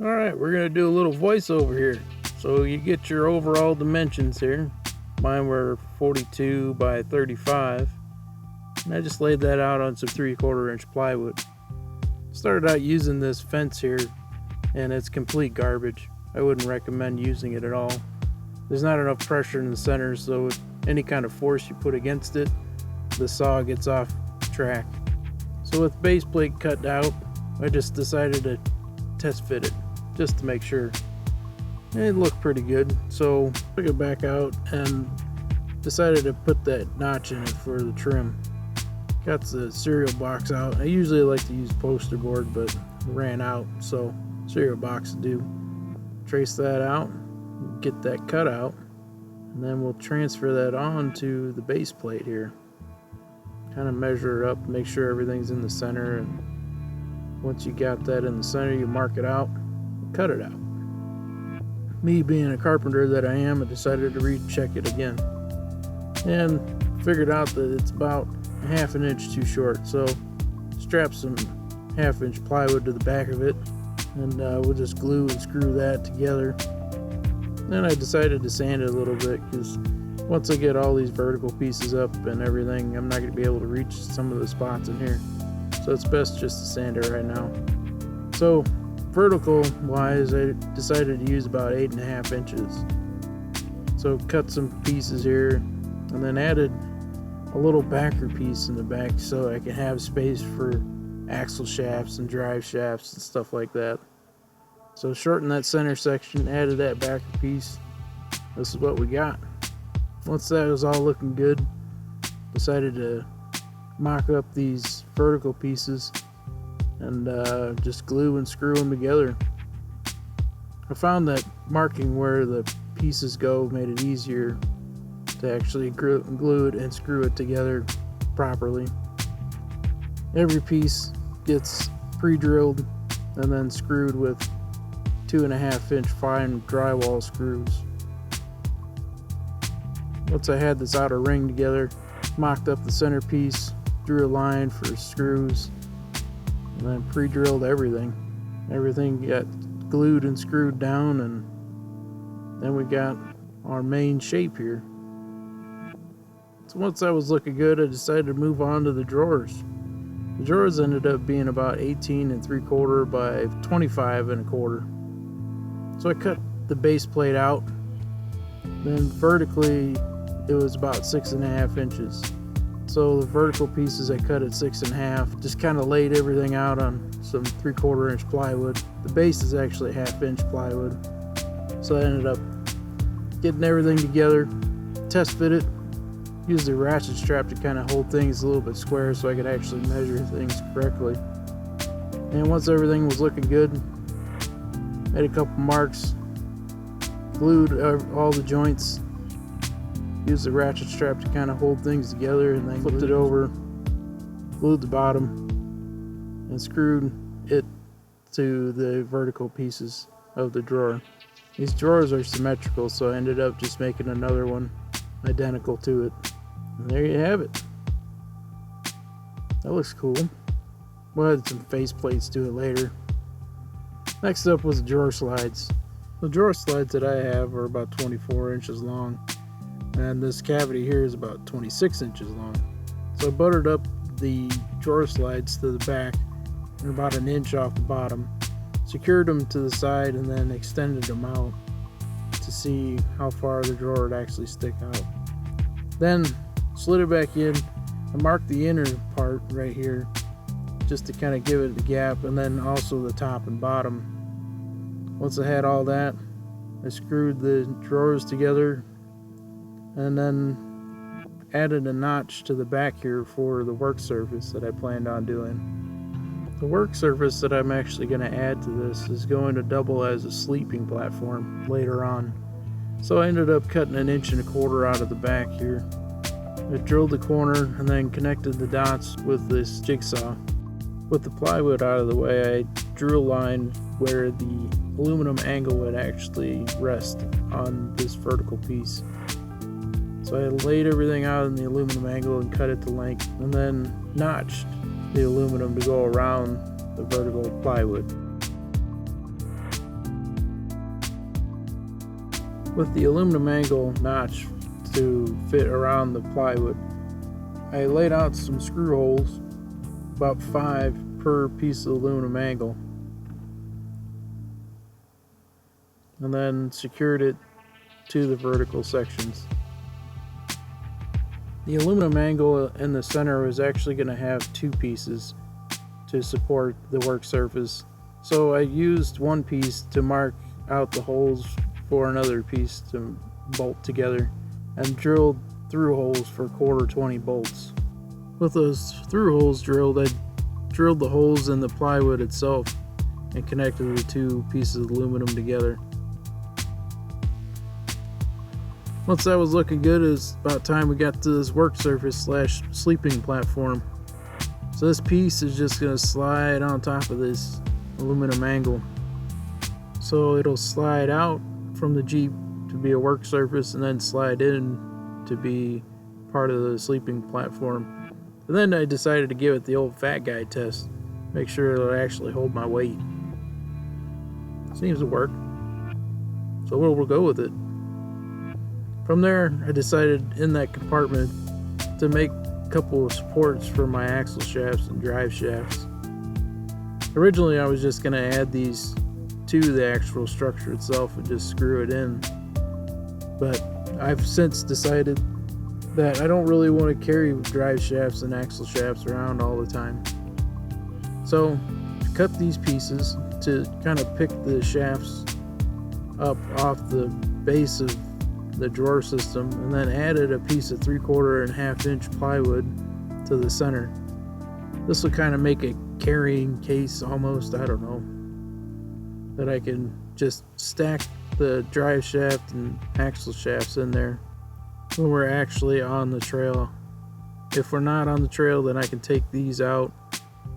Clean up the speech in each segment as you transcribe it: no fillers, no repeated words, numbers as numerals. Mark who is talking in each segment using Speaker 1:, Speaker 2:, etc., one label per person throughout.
Speaker 1: Alright, we're going to do a little voiceover here. So you get your overall dimensions here. Mine were 42 by 35. And I just laid that out on some 3/4 inch plywood. Started out using this fence here, and it's complete garbage. I wouldn't recommend using it at all. There's not enough pressure in the center, so any kind of force you put against it, the saw gets off track. So with base plate cut out, I just decided to test fit it, just to make sure. It looked pretty good, so took it back out and decided to put that notch in it for the trim. Got the cereal box out. I usually like to use poster board, but ran out, so cereal box to do. Trace that out, get that cut out, and then we'll transfer that on to the base plate here. Kind of measure it up, make sure everything's in the center, and once you got that in the center, you mark it out, cut it out. Me being a carpenter that I am, I decided to recheck it again, and figured out that it's about a 1/2 inch too short, so strap some 1/2 inch plywood to the back of it, and we'll just glue and screw that together. Then I decided to sand it a little bit, because once I get all these vertical pieces up and everything, I'm not going to be able to reach some of the spots in here, so it's best just to sand it right now. So vertical wise, I decided to use about 8.5 inches. So cut some pieces here, and then added a little backer piece in the back so I can have space for axle shafts and drive shafts and stuff like that. So shorten that center section, added that backer piece. This is what we got. Once that was all looking good, decided to mock up these vertical pieces and just glue and screw them together. I found that marking where the pieces go made it easier to actually glue it and screw it together properly. Every piece gets pre-drilled and then screwed with 2.5 inch fine drywall screws. Once I had this outer ring together, mocked up the centerpiece, drew a line for screws, and then pre-drilled everything. Everything got glued and screwed down, and then we got our main shape here. So once that was looking good, I decided to move on to the drawers. The drawers ended up being about 18 3/4 by 25 1/4. So I cut the base plate out. Then vertically, it was about 6.5 inches. So the vertical pieces I cut at 6.5, just kind of laid everything out on some 3/4 inch plywood. The base is actually 1/2 inch plywood. So I ended up getting everything together, test fit it, used the ratchet strap to kind of hold things a little bit square so I could actually measure things correctly. And once everything was looking good, made a couple marks, glued all the joints, used the ratchet strap to kind of hold things together, and then flipped it over, glued the bottom, and screwed it to the vertical pieces of the drawer. These drawers are symmetrical, so I ended up just making another one identical to it. And there you have it. That looks cool. We'll add some face plates to it later. Next up was the drawer slides. The drawer slides that I have are about 24 inches long, and this cavity here is about 26 inches long. So I buttered up the drawer slides to the back and about 1 inch off the bottom, secured them to the side, and then extended them out to see how far the drawer would actually stick out. Then slid it back in and marked the inner part right here just to kind of give it the gap, and then also the top and bottom. Once I had all that, I screwed the drawers together and then added a notch to the back here for the work surface that I planned on doing. The work surface that I'm actually going to add to this is going to double as a sleeping platform later on. So I ended up cutting 1.25 inches out of the back here. I drilled the corner and then connected the dots with this jigsaw. With the plywood out of the way, I drew a line where the aluminum angle would actually rest on this vertical piece. So I laid everything out in the aluminum angle and cut it to length, and then notched the aluminum to go around the vertical plywood. With the aluminum angle notch to fit around the plywood, I laid out some screw holes, about 5 per piece of aluminum angle, and then secured it to the vertical sections. The aluminum angle in the center was actually going to have 2 pieces to support the work surface, so I used one piece to mark out the holes for another piece to bolt together, and drilled through holes for 1/4 bolts. With those through holes drilled, I drilled the holes in the plywood itself and connected the 2 pieces of aluminum together. Once that was looking good, it was about time we got to this work surface / sleeping platform. So this piece is just going to slide on top of this aluminum angle. So it'll slide out from the Jeep to be a work surface, and then slide in to be part of the sleeping platform. And then I decided to give it the old fat guy test, make sure it'll actually hold my weight. Seems to work, so we'll go with it. From there, I decided in that compartment to make a couple of supports for my axle shafts and drive shafts. Originally, I was just going to add these to the actual structure itself and just screw it in, but I've since decided that I don't really want to carry drive shafts and axle shafts around all the time. So I cut these pieces to kind of pick the shafts up off the base of the drawer system, and then added a piece of 3/4 and 1/2 inch plywood to the center. This will kind of make a carrying case almost, I don't know, that I can just stack the drive shaft and axle shafts in there when we're actually on the trail. If we're not on the trail, then I can take these out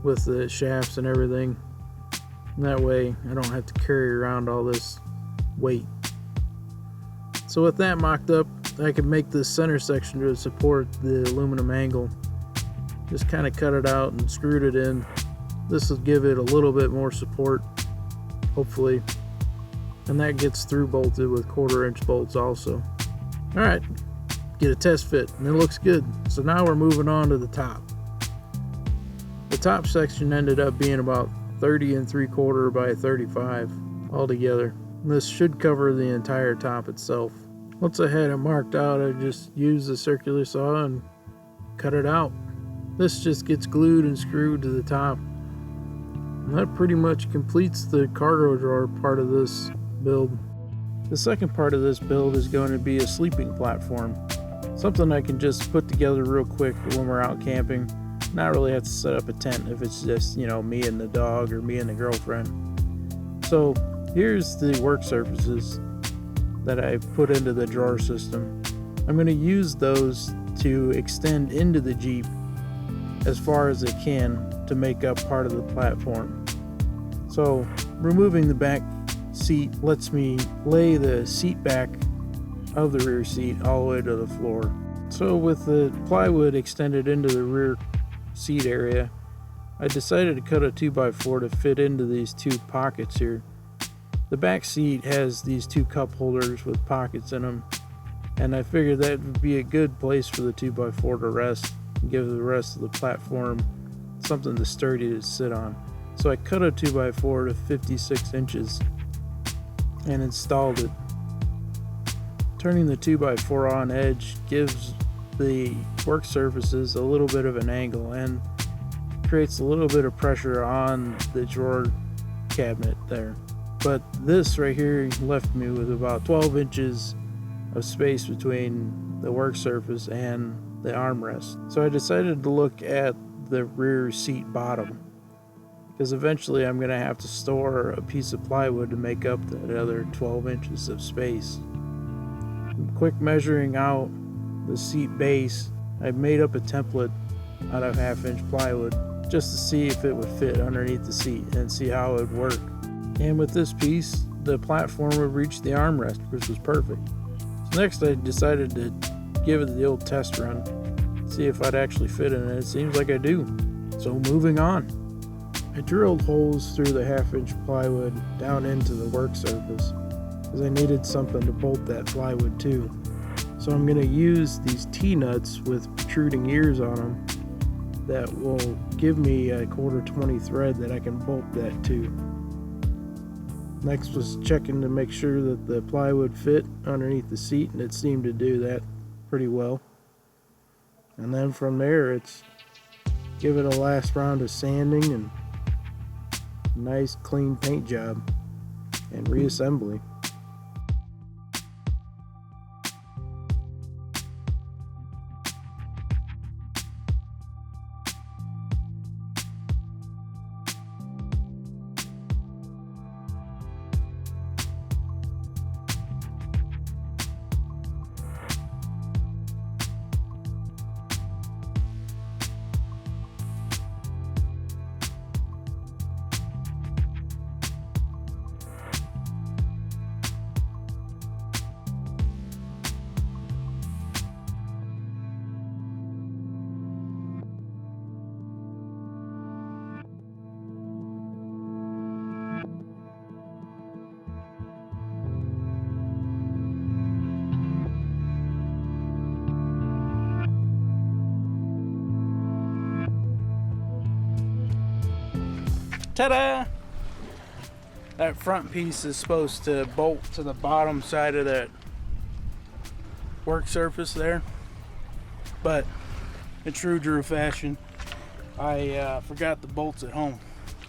Speaker 1: with the shafts and everything, and that way I don't have to carry around all this weight. So with that mocked up, I can make this center section to support the aluminum angle. Just kind of cut it out and screwed it in. This will give it a little bit more support, hopefully, and that gets through bolted with 1/4 inch bolts also. Alright, get a test fit, and it looks good. So now we're moving on to the top. The top section ended up being about 30 3/4 by 35 altogether. This should cover the entire top itself. Once I had it marked out, I just used the circular saw and cut it out. This just gets glued and screwed to the top. And that pretty much completes the cargo drawer part of this build. The second part of this build is going to be a sleeping platform. Something I can just put together real quick when we're out camping. Not really have to set up a tent if it's just, me and the dog or me and the girlfriend. So here's the work surfaces that I put into the drawer system. I'm going to use those to extend into the Jeep as far as it can to make up part of the platform. So removing the back seat lets me lay the seat back of the rear seat all the way to the floor. So with the plywood extended into the rear seat area, I decided to cut a 2x4 to fit into these 2 pockets here. The back seat has these 2 cup holders with pockets in them, and I figured that would be a good place for the 2x4 to rest and give the rest of the platform something sturdy to sit on. So I cut a 2x4 to 56 inches and installed it. Turning the 2x4 on edge gives the work surfaces a little bit of an angle and creates a little bit of pressure on the drawer cabinet there. But this right here left me with about 12 inches of space between the work surface and the armrest. So I decided to look at the rear seat bottom, because eventually I'm going to have to store a piece of plywood to make up that other 12 inches of space. Quick measuring out the seat base, I made up a template out of 1/2 inch plywood just to see if it would fit underneath the seat and see how it would work. And with this piece, the platform would reach the armrest, which was perfect. So next I decided to give it the old test run, see if I'd actually fit in it. It seems like I do. So moving on. I drilled holes through the 1/2 inch plywood down into the work surface. because I needed something to bolt that plywood to. So I'm going to use these T-nuts with protruding ears on them that will give me a 1/4 thread that I can bolt that to. Next was checking to make sure that the plywood fit underneath the seat, and it seemed to do that pretty well. And then from there, it's give it a last round of sanding and nice clean paint job and reassembly. Ta-da! That front piece is supposed to bolt to the bottom side of that work surface there, but in true Drew fashion, I forgot the bolts at home.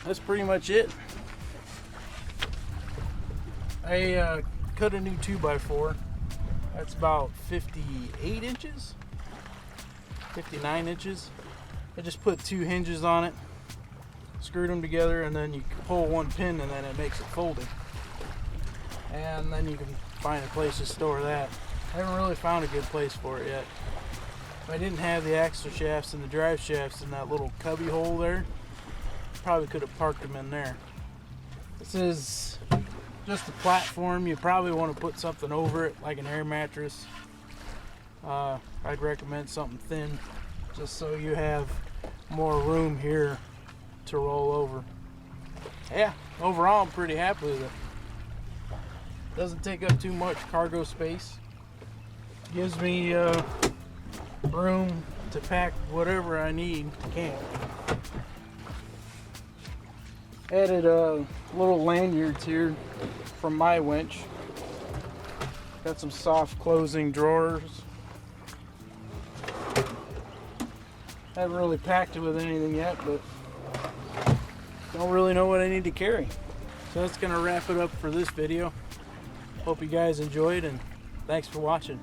Speaker 1: That's pretty much it. I cut a new 2x4. That's about 58 inches, 59 inches. I just put 2 hinges on it, screwed them together, and then you pull one pin and then it makes it folded. And then you can find a place to store that. I haven't really found a good place for it yet. If I didn't have the axle shafts and the drive shafts in that little cubby hole there, probably could have parked them in there. This is just a platform. You probably want to put something over it, like an air mattress. I'd recommend something thin, just so you have more room here to roll over. Yeah, overall I'm pretty happy with it. Doesn't take up too much cargo space. Gives me room to pack whatever I need to camp. Added little lanyards here from my winch. Got some soft closing drawers. Haven't really packed it with anything yet, but don't really know what I need to carry. So that's gonna wrap it up for this video. Hope you guys enjoyed, and thanks for watching.